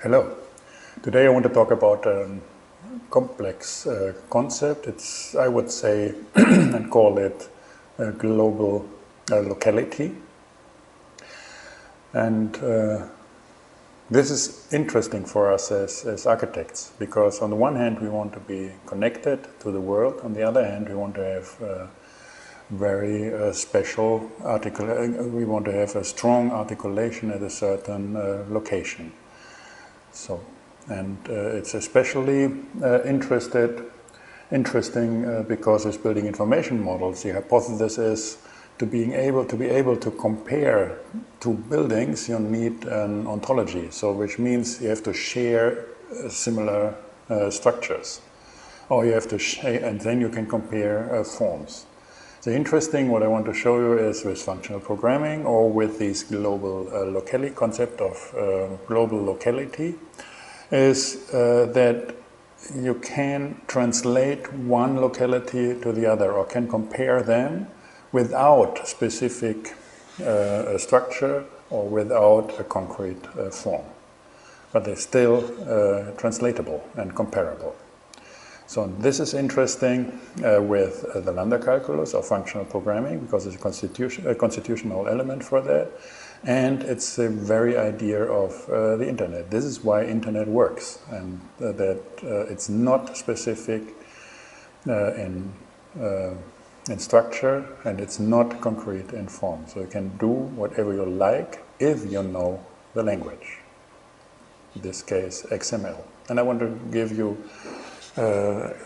Hello. Today I want to talk about a complex concept. I would say, and call it global locality. And this is interesting for us as architects, because on the one hand we want to be connected to the world, on the other hand we want to have very special we want to have a strong articulation at a certain location. So, and it's especially interesting because it's building information models. The hypothesis is to be able to compare two buildings, you need an ontology. So, which means you have to share similar structures, or you have to share, and then you can compare forms. So interesting, what I want to show you is with functional programming or with this global locality concept of global locality, is that you can translate one locality to the other, or can compare them without specific structure or without a concrete form. But they're still translatable and comparable. So this is interesting with the Lambda Calculus or functional programming, because it's a constitutional element for that, and it's the very idea of the internet. This is why internet works, and that it's not specific in structure, and it's not concrete in form. So you can do whatever you like if you know the language. In this case, XML. And I want to give you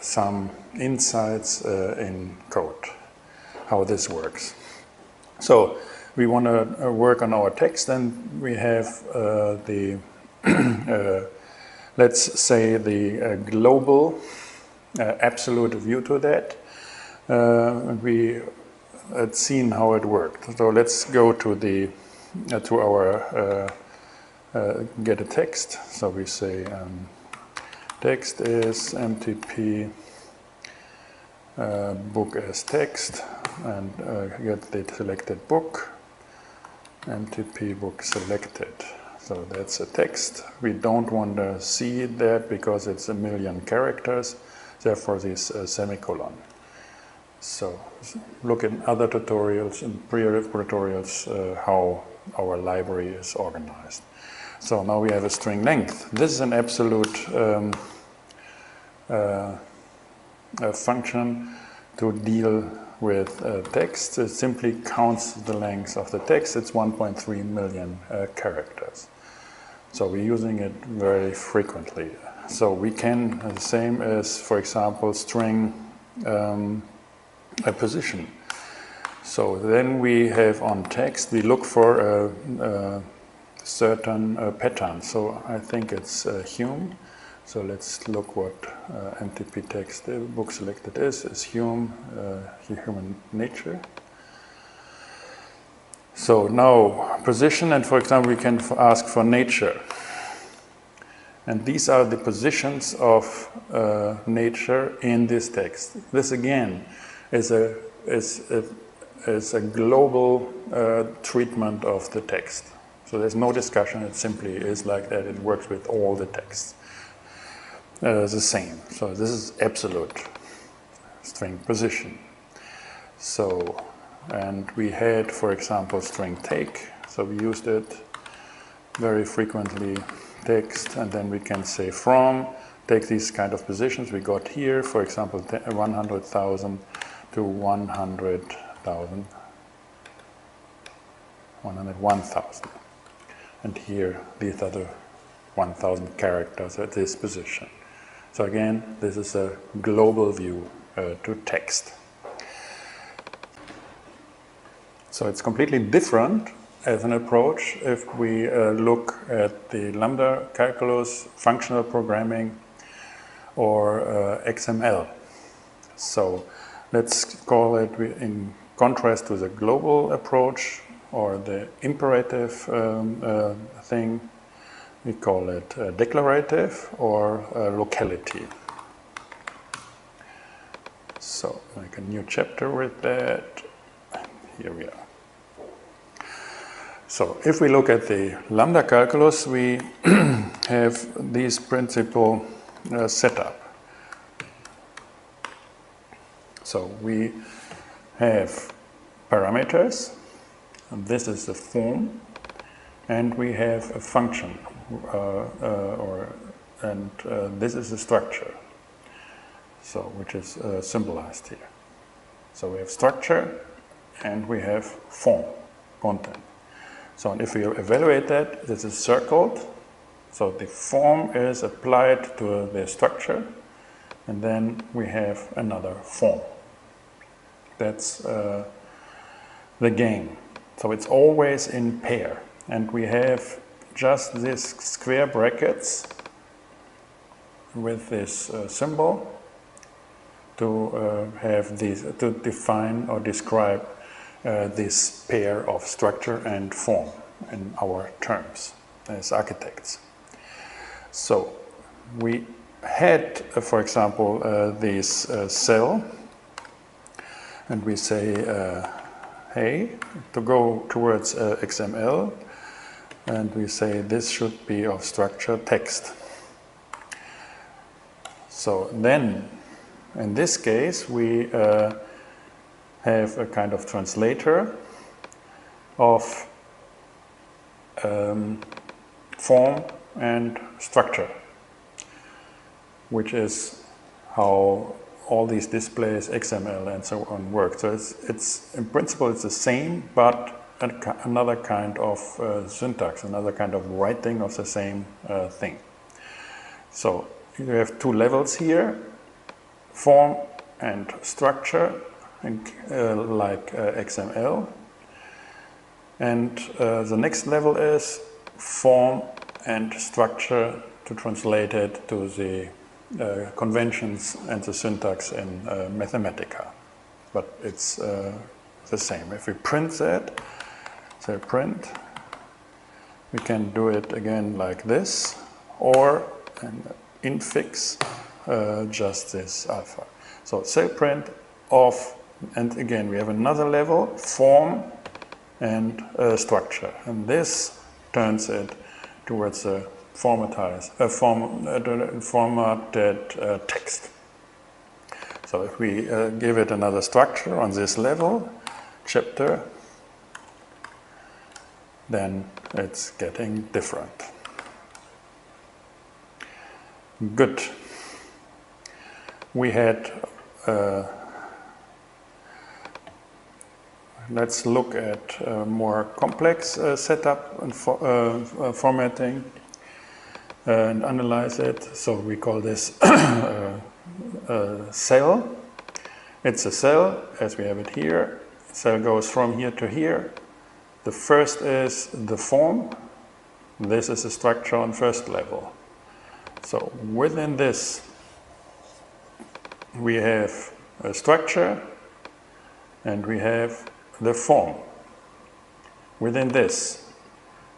some insights in code, how this works. So we want to work on our text, and we have let's say the global absolute view to that. We had seen how it worked. So let's go to our get a text. So we say text is mtp book as text, and get the selected book, mtp book selected. So that's a text. We don't want to see that because it's 1,000,000 characters, therefore this semicolon. So look in other tutorials, in previous tutorials, how our library is organized. So now we have a string length. This is an absolute function to deal with text. It simply counts the length of the text. It's 1.3 million characters. So we're using it very frequently. So we can, the same as, for example, string a position. So then we have on text, we look for a certain pattern. So I think it's Hume. So let's look what mtp text book selected is Hume, human nature. So now position, and for example we can ask for nature. And these are the positions of nature in this text. This again is a global treatment of the text. So there's no discussion, it simply is like that. It works with all the texts the same. So this is absolute string position. So, and we had, for example, string take. So we used it very frequently, text, and then we can say from, take these kind of positions we got here, for example, 100,000 to 100,000, 101,000. And here, these are the 1,000 characters at this position. So again, this is a global view to text. So it's completely different as an approach if we look at the Lambda Calculus, functional programming, or XML. So let's call it, in contrast to the global approach, or the imperative thing, we call it declarative or locality. So make a new chapter with that. Here we are. So if we look at the Lambda Calculus, we have this principal setup. So we have parameters, and this is the form, and we have a function, this is the structure, so which is symbolized here. So we have structure and we have form, content. So if we evaluate that, this is circled, so the form is applied to the structure, and then we have another form. That's the game. So it's always in pair, and we have just these square brackets with this symbol to have these, to define or describe this pair of structure and form in our terms as architects. So we had, for example, this cell, and we say, hey, to go towards XML, and we say this should be of structure text. So then, in this case, we have a kind of translator of form and structure, which is how all these displays, XML and so on, work. So it's in principle it's the same, but another kind of syntax, another kind of writing of the same thing. So you have two levels here, form and structure, like XML. And the next level is form and structure to translate it to the conventions and the syntax in mathematica. But it's the same. If we print that, say print, we can do it again like this, or an infix just this alpha. So say print of, and again we have another level, form and structure, and this turns it towards a formatted text. So if we give it another structure on this level, chapter, then it's getting different. Good. We had, let's look at a more complex setup and formatting and analyze it. So we call this cell. It's a cell as we have it here. Cell goes from here to here. The first is the form. This is the structure on first level. So within this we have a structure and we have the form. Within this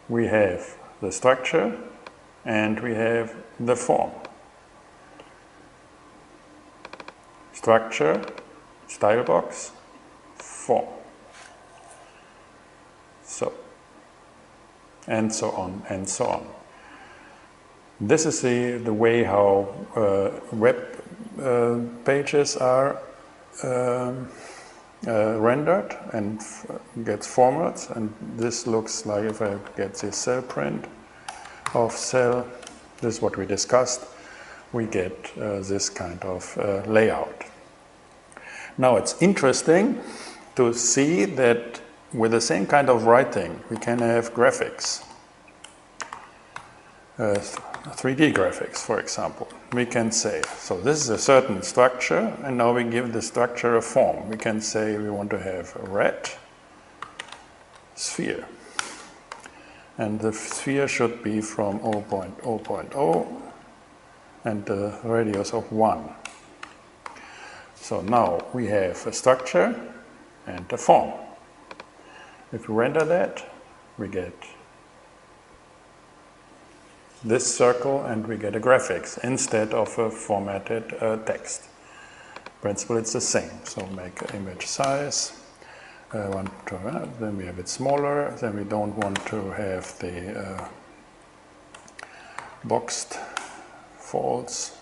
we have the structure and we have the form. Structure, style box, form. So, and so on and so on. This is the way how web pages are rendered and gets formats, and this looks like, if I get this cell print of cell, this is what we discussed, we get this kind of layout. Now it's interesting to see that with the same kind of writing we can have graphics, 3D graphics, for example. We can say, so this is a certain structure, and now we give the structure a form. We can say we want to have a red sphere, and the sphere should be from 0.0.0 and the radius of 1. So now we have a structure and a form. If we render that, we get this circle and we get a graphics instead of a formatted text. In principle it's the same. So make image size then we have it smaller, then we don't want to have the boxed false.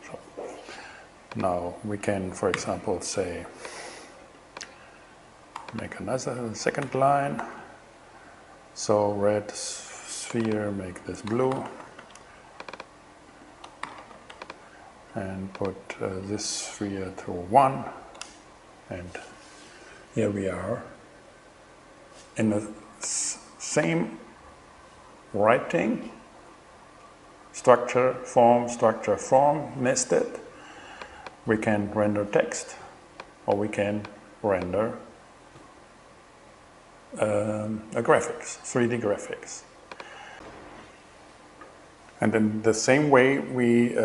So now we can, for example, say, make another second line. So red sphere, make this blue, and put this sphere to 1, and here we are in the same writing, structure, form, nested. We can render text, or we can render a graphics, 3D graphics. And in the same way we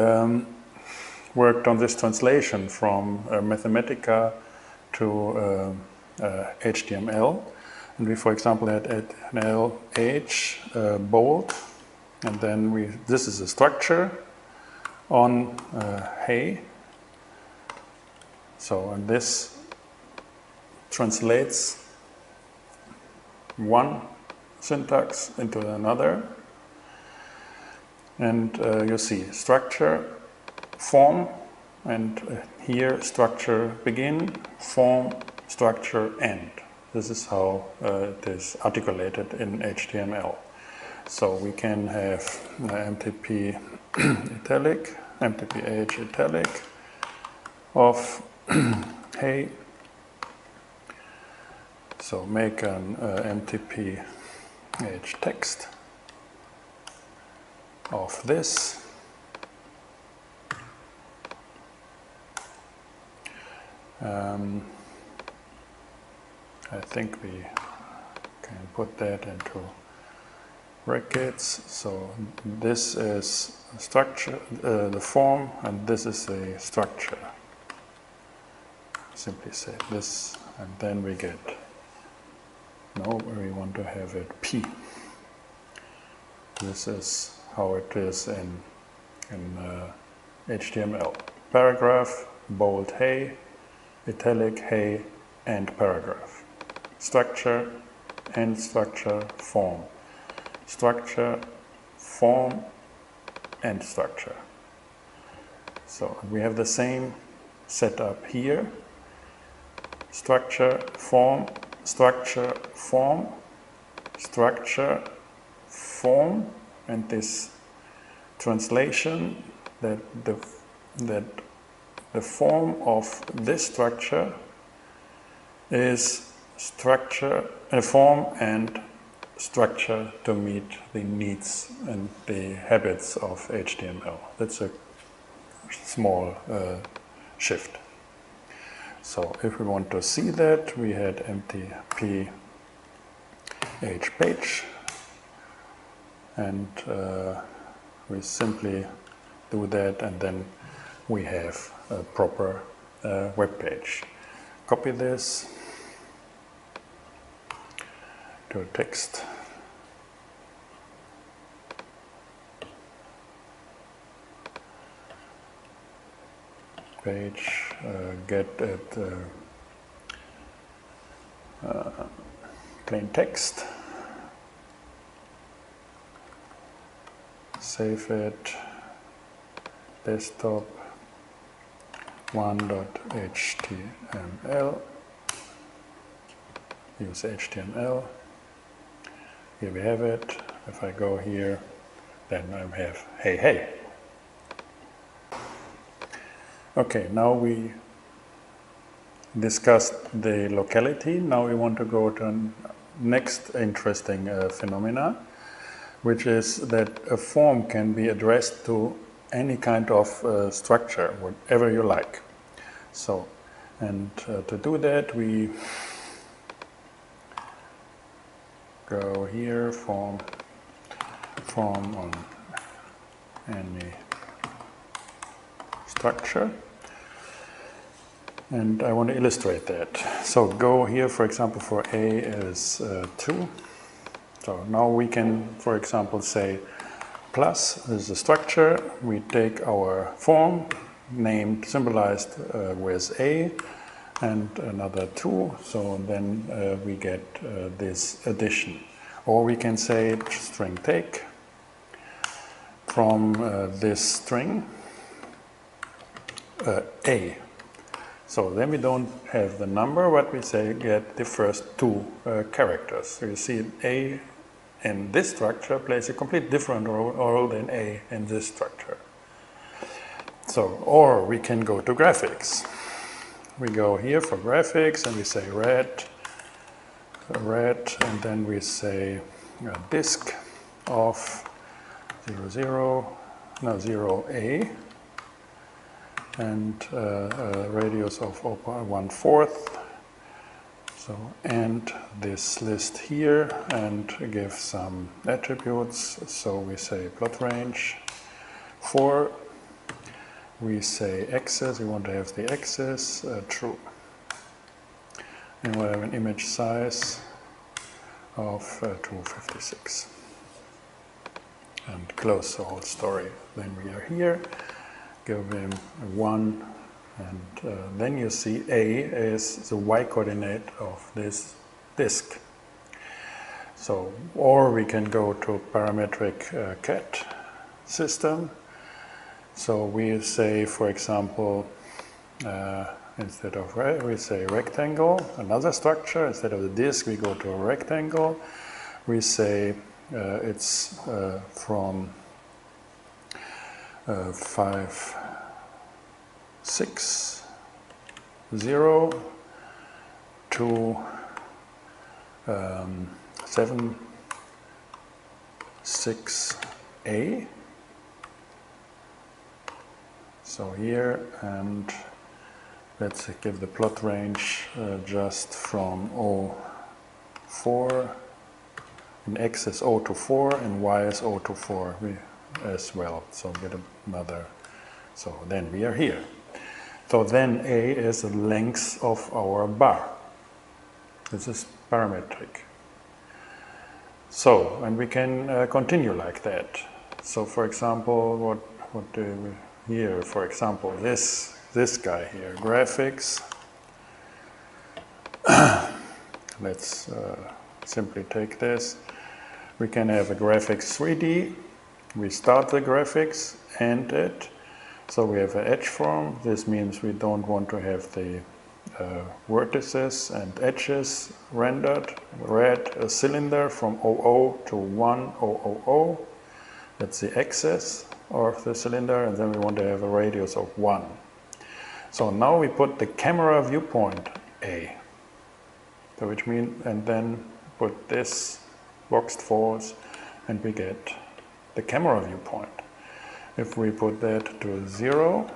worked on this translation from mathematica to HTML. And we, for example, had LH bold, and then this is a structure on hey. So, and this translates one syntax into another, and you see structure, form, and here structure begin, form, structure, end. This is how it is articulated in HTML. So we can have MTP italic, MTPH italic of hey. So make an MTPH text of this. I think we can put that into brackets. So this is structure, the form, and this is the structure. Simply say this, and then we get, no, we want to have it P. This is how it is in HTML. Paragraph, bold hey, italic hey, and paragraph. Structure, end structure, form. Structure, form, end structure. So we have the same setup here. Structure, form, structure, form, structure, form, and this translation that the form of this structure is structure, form and structure to meet the needs and the habits of HTML. That's a small shift. So if we want to see that, we had MTP H page, and we simply do that, and then we have a proper web page. Copy this to a text. Page, get it plain text, save it, desktop 1.html, use HTML, here we have it. If I go here, then I have hey hey. Okay, now we discussed the locality. Now we want to go to next interesting phenomena, which is that a form can be addressed to any kind of structure, whatever you like. So, and to do that, we go here, form on any structure, and I want to illustrate that. So go here, for example, for A is 2. So now we can, for example, say plus is a structure. We take our form named, symbolized with A, and another 2, so then we get this addition. Or we can say string take from this string A. So then we don't have the number, but we say get the first 2 characters. So you see A in this structure plays a complete different role than A in this structure. So, or we can go to graphics. We go here for graphics and we say red, and then we say disk of 0A and radius of 1/4. So, and this list here, and give some attributes. So we say plot range 4. We say axis, we want to have the axis true. And we'll have an image size of 256. And close the whole story. Then we are here, give him 1, and then you see A is the y coordinate of this disk. So, or we can go to parametric cat system. So we say, for example, instead of we say rectangle, another structure. Instead of the disk, we go to a rectangle. We say it's from 5, 6, 0 to 7, 6, A. So here, and let's give the plot range just from 4, and x is 0 to 4, and y is 0 to 4 as well. So get another. So then we are here. So then A is the length of our bar. This is parametric. So, and we can continue like that. So for example, what do we here, for example, this guy here, graphics. Let's simply take this. We can have a graphics 3D. We start the graphics, end it. So we have an edge form. This means we don't want to have the vertices and edges rendered. Red a cylinder from 00 to 1000. That's the axis of the cylinder, and then we want to have a radius of 1. So now we put the camera viewpoint A. So which means, and then put this boxed false, and we get the camera viewpoint. If we put that to 0,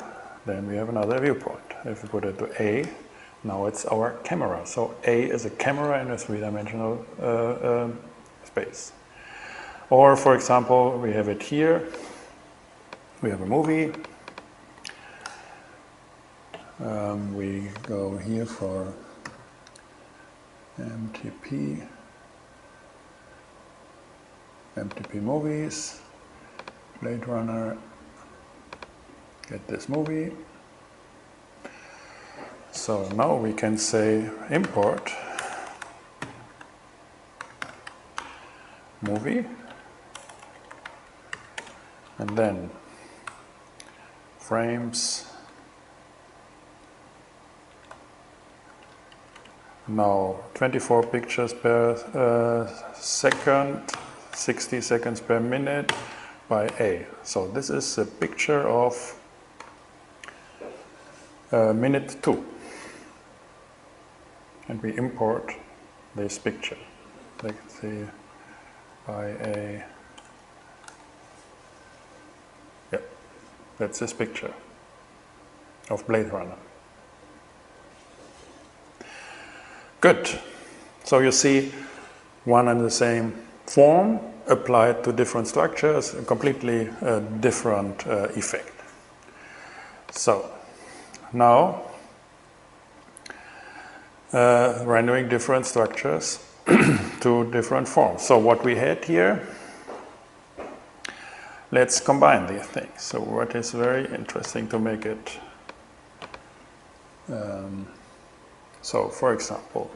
then we have another viewpoint. If we put it to A, now it's our camera. So A is a camera in a 3-dimensional space. Or, for example, we have it here. We have a movie. We go here for MTP movies, Blade Runner, get this movie. So now we can say import movie, and then frames. Now 24 pictures per second, 60 seconds per minute by A. So this is a picture of minute 2. And we import this picture. Let's see, by A. Yeah, that's this picture of Blade Runner. Good. So you see one and the same form applied to different structures, a completely different effect. So now rendering different structures to different forms. So what we had here, let's combine these things. So what is very interesting to make it So, for example,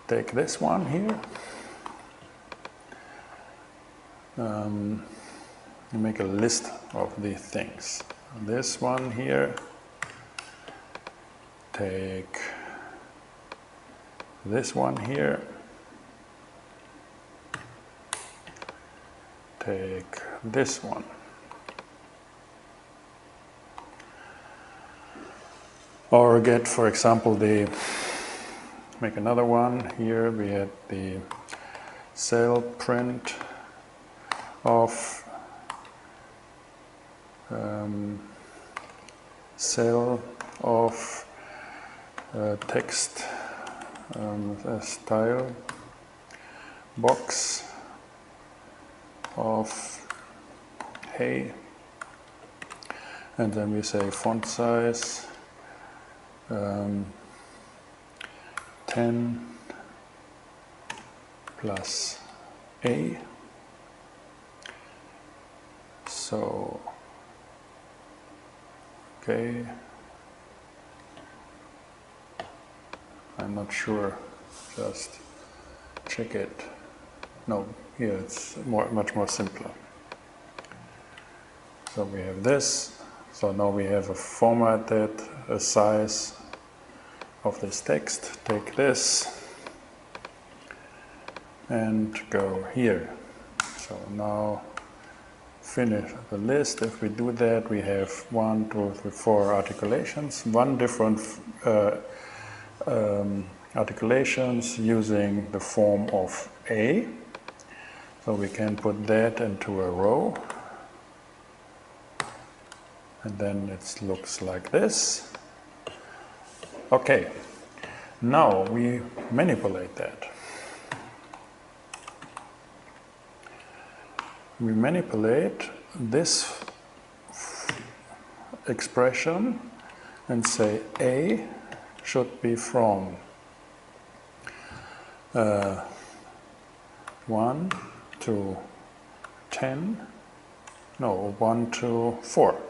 take this one here. You make a list of these things. This one here, take this one here, take this one. Or get, for example, make another one. Here we had the cell print of cell of text style box of hey, and then we say font size 10 plus A. So, okay, I'm not sure, just check it. No, here it's much more simpler. So we have this, so now we have a formatted a size of this text. Take this and go here. So now finish the list. If we do that, we have 1, 2, 3, 4 articulations, one different articulations using the form of A. So we can put that into a row, and then it looks like this. Okay, now we manipulate that. We manipulate this expression and say A should be from 1 to 10, no, 1 to 4,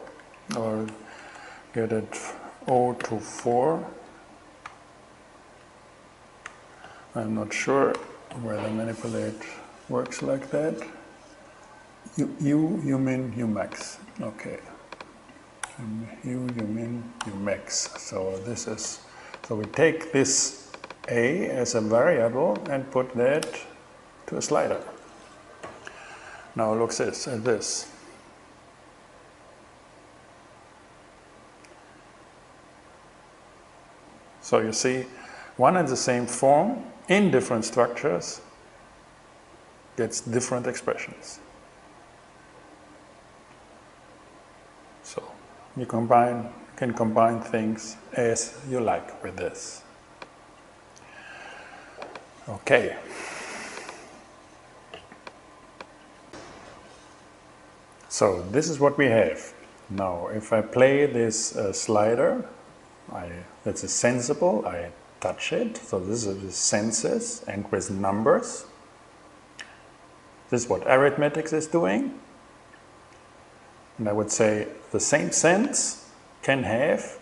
or get it O to 4. I'm not sure whether manipulate works like that. You mean you max. Okay. You mean you max. So this is, so we take this A as a variable and put that to a slider. Now look at this. So you see, one and the same form in different structures gets different expressions. So you can combine things as you like with this. Okay. So this is what we have. Now if I play this slider, that's a sensible, I touch it, so this is with senses and with numbers. This is what arithmetic is doing. And I would say the same sense can have,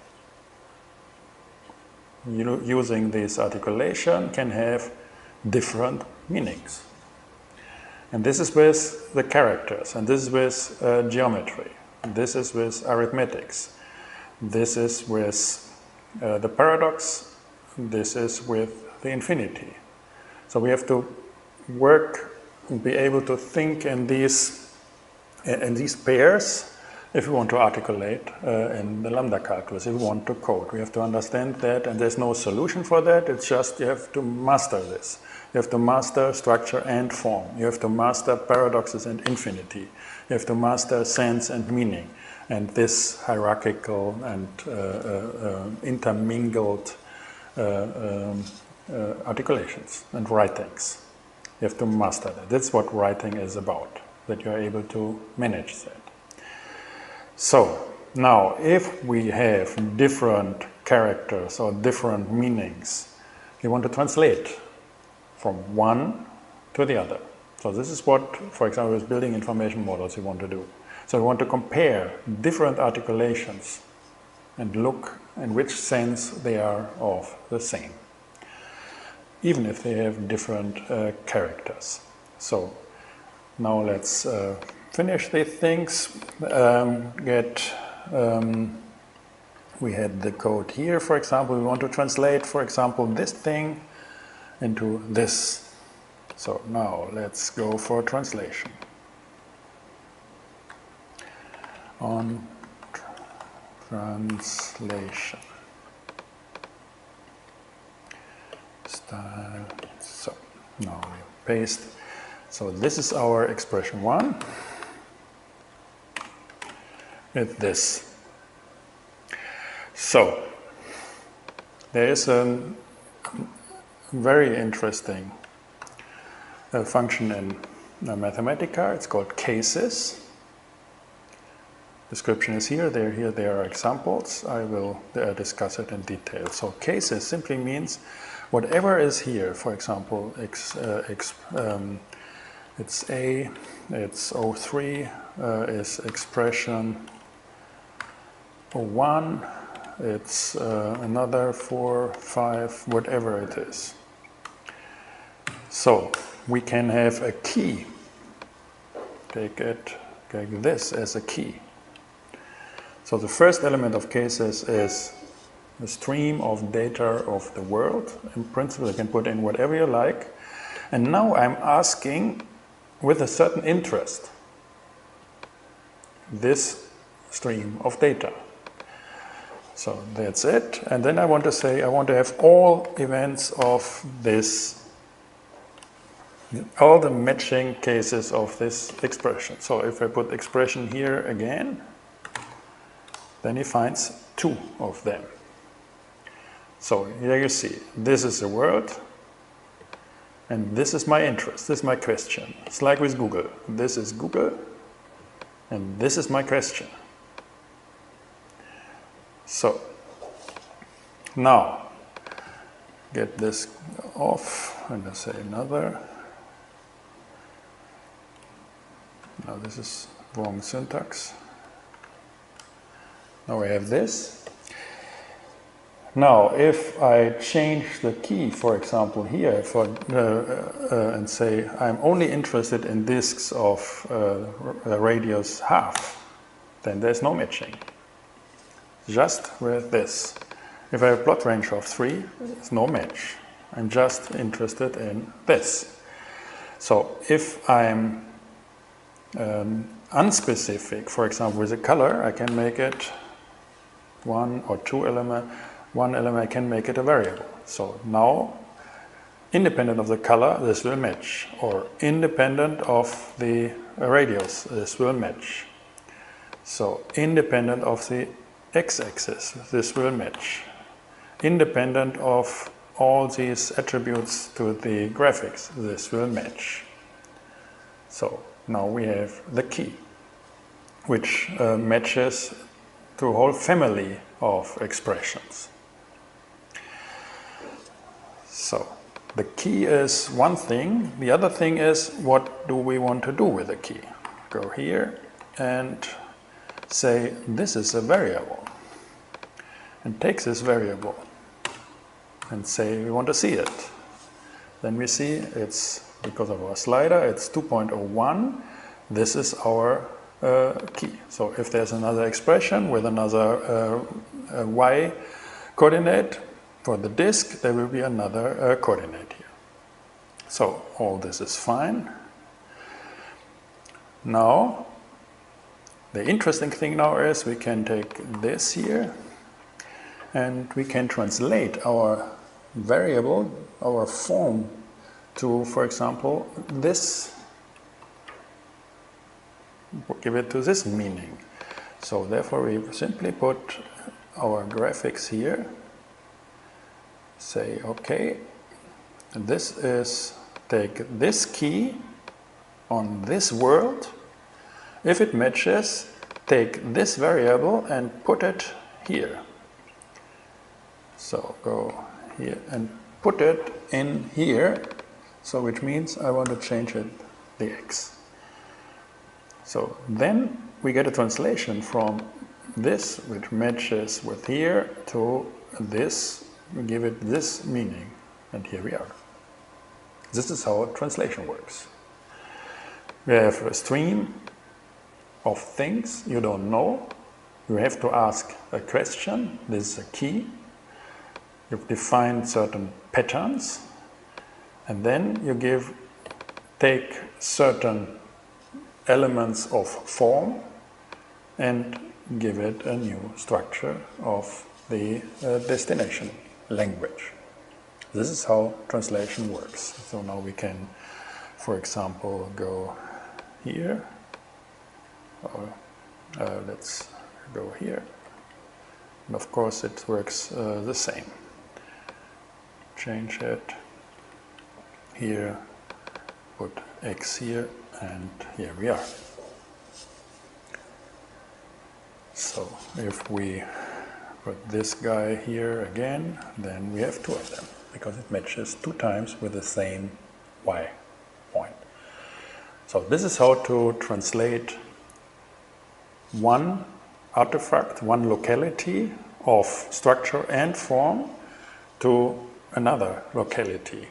using this articulation, can have different meanings. And this is with the characters, and this is with geometry, and this is with arithmetics, this is with the paradox, this is with the infinity. So we have to work and be able to think in these pairs if we want to articulate in the Lambda Calculus, if we want to code. We have to understand that, and there's no solution for that, it's just you have to master this. You have to master structure and form. You have to master paradoxes and infinity. You have to master sense and meaning, and this hierarchical and intermingled articulations and writings. You have to master that. That's what writing is about, that you are able to manage that. So now if we have different characters or different meanings, you want to translate from one to the other. So this is what, for example, with building information models you want to do. So you want to compare different articulations and look in which sense they are of the same, even if they have different characters. So now let's finish these things. We had the code here, for example. We want to translate, for example, this thing into this. So now let's go for translation. On translation. Style. So now we paste. So this is our expression 1. With this. So there is a very interesting function in mathematica. It's called cases. Description is here. There are examples. I will discuss it in detail. So cases simply means whatever is here. For example, it's A, it's O3, is expression O1, it's another 4, 5, whatever it is. So we can have a key. Take this as a key. So the first element of cases is the stream of data of the world. In principle, you can put in whatever you like. And now I'm asking, with a certain interest, this stream of data. So that's it. And then I want to say, I want to have all events of this, all the matching cases of this expression. So if I put expression here again, then he finds 2 of them. So here you see, this is the world, and this is my interest, this is my question. It's like with Google. This is Google, and this is my question. So now get this off, and I say another. Now this is wrong syntax. Now we have this. Now if I change the key, for example here, and say I'm only interested in disks of radius half, then there's no matching. Just with this. If I have a plot range of 3, there's no match. I'm just interested in this. So if I'm unspecific, for example with a color, I can make it 1 or 2 element. One element I can make it a variable. So now, independent of the color, this will match. Or independent of the radius, this will match. So independent of the x-axis, this will match. Independent of all these attributes to the graphics, this will match. So now we have the key, which matches to a whole family of expressions. So the key is one thing. The other thing is, what do we want to do with the key? Go here and say this is a variable, and take this variable and say we want to see it. Then we see it's, because of our slider, it's 2.01. This is our key. So if there's another expression with another y coordinate for the disk, there will be another coordinate here. So all this is fine. Now the interesting thing now is we can take this here and we can translate our variable, our form, to, for example, this, give it to this meaning. So therefore we simply put our graphics here, say okay, this is, take this key on this world. If it matches, take this variable and put it here. So go here and put it in here, so which means I want to change it the x. So then we get a translation from this, which matches with here, to this, we give it this meaning, and here we are. This is how translation works. We have a stream of things you don't know. You have to ask a question. This is a key. You've defined certain patterns, and then you take certain elements of form and give it a new structure of the destination language. This is how translation works. So now we can, for example, go here, or let's go here, and of course it works the same. Change it here, put X here, and here we are. So if we put this guy here again, then we have two of them, because it matches 2 times with the same Y point. So this is how to translate one artifact, one locality of structure and form to another locality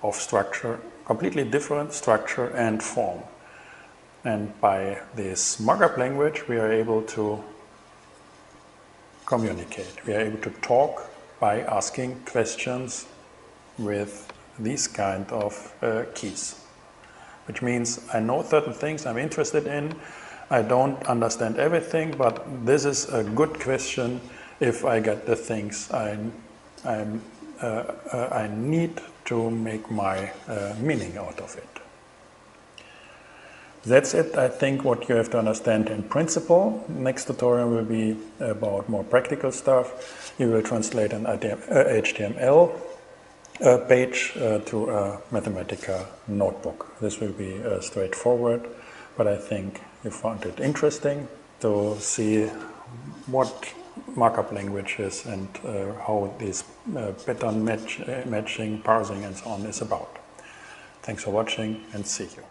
of structure, completely different structure and form. And by this markup language we are able to communicate. We are able to talk by asking questions with these kind of keys. Which means I know certain things I'm interested in, I don't understand everything, but this is a good question if I get the things I need to make my meaning out of it. That's it, I think, what you have to understand in principle. Next tutorial will be about more practical stuff. You will translate an HTML page to a Mathematica notebook. This will be straightforward, but I think you found it interesting to see what markup language is and how this pattern matching, parsing and so on is about. Thanks for watching, and see you.